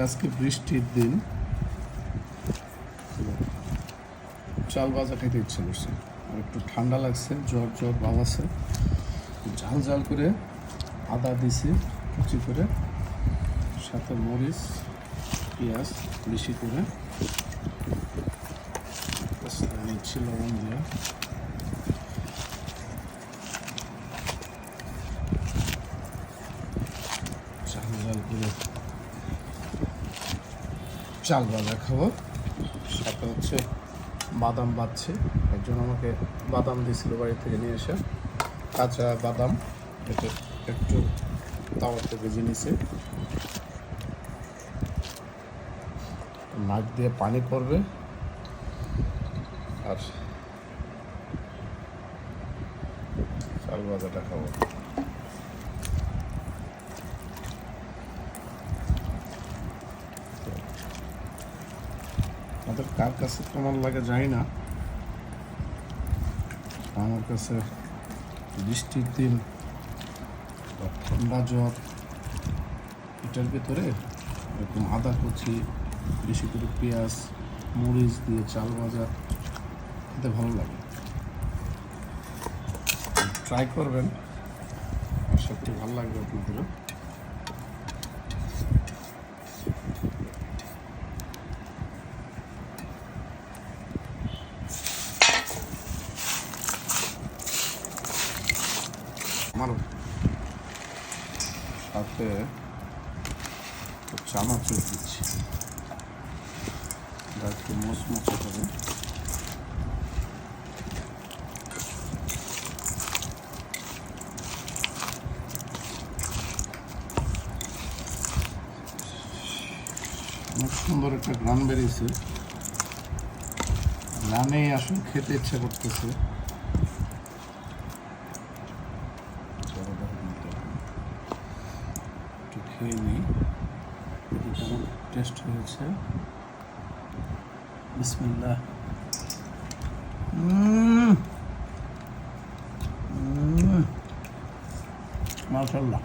আজকে বৃষ্টির দিন চাল ভাজা খেতে ইচ্ছে করছে আর একটু ঠান্ডা লাগছে, জ্বর জ্বর ভাব আছে। ঝাল ঝাল করে আদা দিছি কুচি করে, সাথে মরিচ পেঁয়াজ বেশি করে নিচ্ছি লবণ দিয়ে। ঝাল ঝাল করে চাল ভাজা খাবো। সাথে হচ্ছে বাদাম বাজছে, একজন আমাকে বাদাম দিয়েছিল বাড়ি থেকে নিয়ে এসে, কাঁচা বাদাম। এটা একটু তাওয়াতে ভেজে নিছে, নাক দিয়ে পানি করবে আর চাল ভাজাটা খাবো। আমাদের কার কাছে কেমন লাগে জানি না, আমার কাছে বৃষ্টির দিন ঠান্ডা জ্বর, এটার ভিতরে এরকম আদা কুচি বেশি করে পেঁয়াজ মরিচ দিয়ে চাল ভাজা খেতে ভালো লাগে। ট্রাই করবেন, আশা করি ভালো লাগবে আপনাদেরও। আমার সাথে চানাচুর দিচ্ছি, একটু মচমচে করে। অনেক সুন্দর একটা গ্রান বেরিয়েছে, গ্রানেই আসলে খেতে ইচ্ছা করতেছে। একটু খেয়ে নিই, কেমন টেস্ট হয়েছে। বিসমিল্লাহ। মাশাআল্লাহ।